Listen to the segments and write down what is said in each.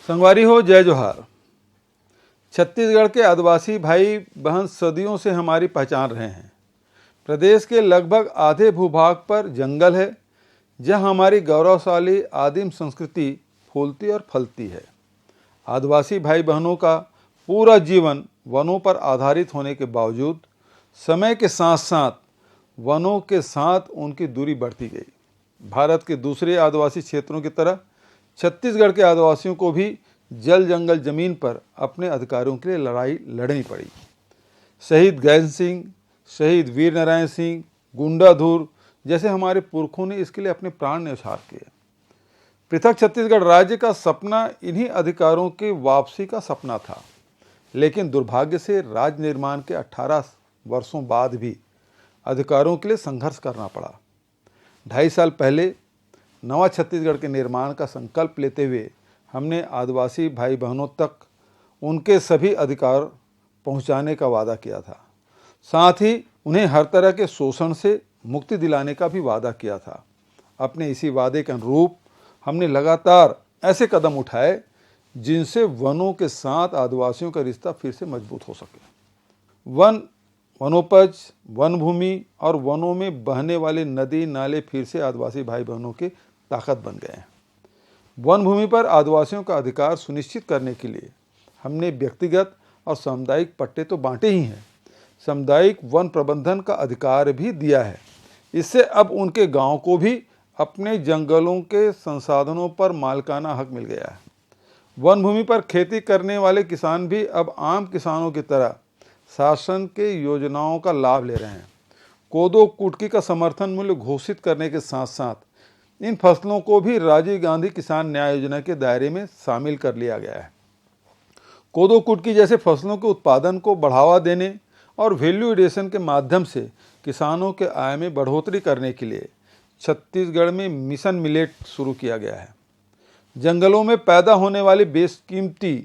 संगवारी हो, जय जोहार। छत्तीसगढ़ के आदिवासी भाई बहन सदियों से हमारी पहचान रहे हैं। प्रदेश के लगभग आधे भूभाग पर जंगल है, जहां हमारी गौरवशाली आदिम संस्कृति फूलती और फलती है। आदिवासी भाई बहनों का पूरा जीवन वनों पर आधारित होने के बावजूद समय के साथ साथ वनों के साथ उनकी दूरी बढ़ती गई। भारत के दूसरे आदिवासी क्षेत्रों की तरह छत्तीसगढ़ के आदिवासियों को भी जल जंगल जमीन पर अपने अधिकारों के लिए लड़ाई लड़नी पड़ी। शहीद गैन सिंह, शहीद वीर नारायण सिंह, गुंडाधुर जैसे हमारे पुरखों ने इसके लिए अपने प्राण न्यौछावर किए। पृथक छत्तीसगढ़ राज्य का सपना इन्हीं अधिकारों की वापसी का सपना था, लेकिन दुर्भाग्य से राज्य निर्माण के 18 वर्षों बाद भी अधिकारों के लिए संघर्ष करना पड़ा। 2.5 साल पहले नवा छत्तीसगढ़ के निर्माण का संकल्प लेते हुए हमने आदिवासी भाई बहनों तक उनके सभी अधिकार पहुंचाने का वादा किया था। साथ ही उन्हें हर तरह के शोषण से मुक्ति दिलाने का भी वादा किया था। अपने इसी वादे के अनुरूप हमने लगातार ऐसे कदम उठाए जिनसे वनों के साथ आदिवासियों का रिश्ता फिर से मजबूत हो सके। वनोपज, वन भूमि और वनों में बहने वाले नदी नाले फिर से आदिवासी भाई बहनों की ताकत बन गए हैं। वन भूमि पर आदिवासियों का अधिकार सुनिश्चित करने के लिए हमने व्यक्तिगत और सामुदायिक पट्टे तो बांटे ही हैं, सामुदायिक वन प्रबंधन का अधिकार भी दिया है। इससे अब उनके गांव को भी अपने जंगलों के संसाधनों पर मालिकाना हक मिल गया है। वन भूमि पर खेती करने वाले किसान भी अब आम किसानों की तरह शासन के योजनाओं का लाभ ले रहे हैं। कोदो कुटकी का समर्थन मूल्य घोषित करने के साथ साथ इन फसलों को भी राजीव गांधी किसान न्याय योजना के दायरे में शामिल कर लिया गया है। कोदो कुटकी जैसे फसलों के उत्पादन को बढ़ावा देने और वैल्यू एडिशन के माध्यम से किसानों के आय में बढ़ोतरी करने के लिए छत्तीसगढ़ में मिशन मिलेट शुरू किया गया है। जंगलों में पैदा होने वाली बेशकीमती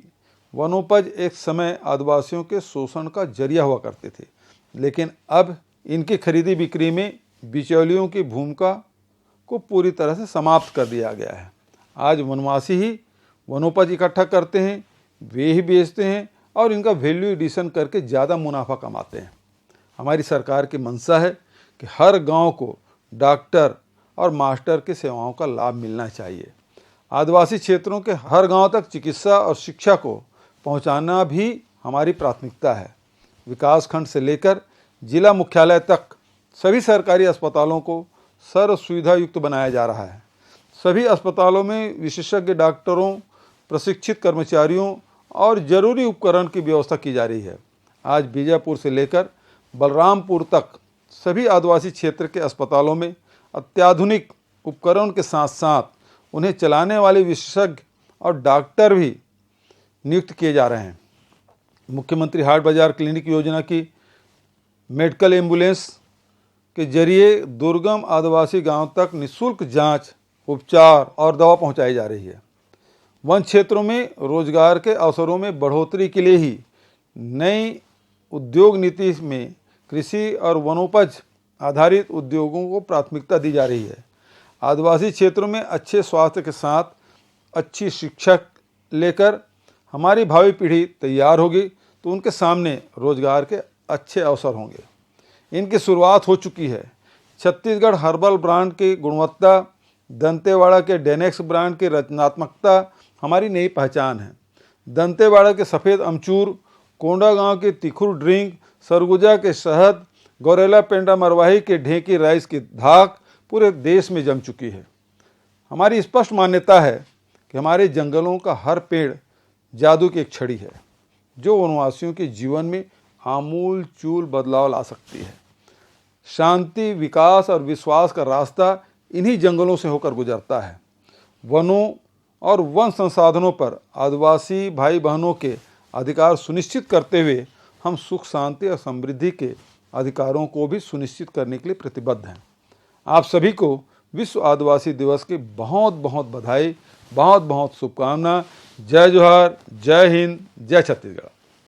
वनोपज एक समय आदिवासियों के शोषण का जरिया हुआ करते थे, लेकिन अब इनकी खरीदी बिक्री में बिचौलियों की भूमिका को पूरी तरह से समाप्त कर दिया गया है। आज वनवासी ही वनोपज इकट्ठा करते हैं, वे ही बेचते हैं और इनका वैल्यू एडिशन करके ज़्यादा मुनाफा कमाते हैं। हमारी सरकार की मंशा है कि हर गांव को डॉक्टर और मास्टर की सेवाओं का लाभ मिलना चाहिए। आदिवासी क्षेत्रों के हर गांव तक चिकित्सा और शिक्षा को पहुंचाना भी हमारी प्राथमिकता है। विकास खंड से लेकर जिला मुख्यालय तक सभी सरकारी अस्पतालों को सर्व सुविधा युक्त बनाया जा रहा है। सभी अस्पतालों में विशेषज्ञ डॉक्टरों, प्रशिक्षित कर्मचारियों और जरूरी उपकरण की व्यवस्था की जा रही है। आज बीजापुर से लेकर बलरामपुर तक सभी आदिवासी क्षेत्र के अस्पतालों में अत्याधुनिक उपकरण के साथ साथ उन्हें चलाने वाले विशेषज्ञ और डॉक्टर भी नियुक्त किए जा रहे हैं। मुख्यमंत्री हाट बाजार क्लिनिक योजना की मेडिकल एम्बुलेंस के जरिए दुर्गम आदिवासी गांव तक निःशुल्क जांच, उपचार और दवा पहुंचाई जा रही है। वन क्षेत्रों में रोजगार के अवसरों में बढ़ोतरी के लिए ही नई उद्योग नीति में कृषि और वनोपज आधारित उद्योगों को प्राथमिकता दी जा रही है। आदिवासी क्षेत्रों में अच्छे स्वास्थ्य के साथ अच्छी शिक्षा लेकर हमारी भावी पीढ़ी तैयार होगी तो उनके सामने रोजगार के अच्छे अवसर होंगे। इनकी शुरुआत हो चुकी है। छत्तीसगढ़ हर्बल ब्रांड की गुणवत्ता, दंतेवाड़ा के डेनेक्स ब्रांड की रचनात्मकता हमारी नई पहचान है। दंतेवाड़ा के सफ़ेद अमचूर, कोंडागांव की तिखुर ड्रिंक, सरगुजा के शहद, गौरेला पेंडा मरवाही के ढेकी राइस की धाक पूरे देश में जम चुकी है। हमारी स्पष्ट मान्यता है कि हमारे जंगलों का हर पेड़ जादू की एक छड़ी है, जो वनवासियों के जीवन में आमूल चूल बदलाव ला सकती है। शांति, विकास और विश्वास का रास्ता इन्हीं जंगलों से होकर गुजरता है। वनों और वन संसाधनों पर आदिवासी भाई बहनों के अधिकार सुनिश्चित करते हुए हम सुख, शांति और समृद्धि के अधिकारों को भी सुनिश्चित करने के लिए प्रतिबद्ध हैं। आप सभी को विश्व आदिवासी दिवस की बहुत बहुत बधाई, बहुत बहुत शुभकामना। जय जोहार, जय हिंद, जय छत्तीसगढ़।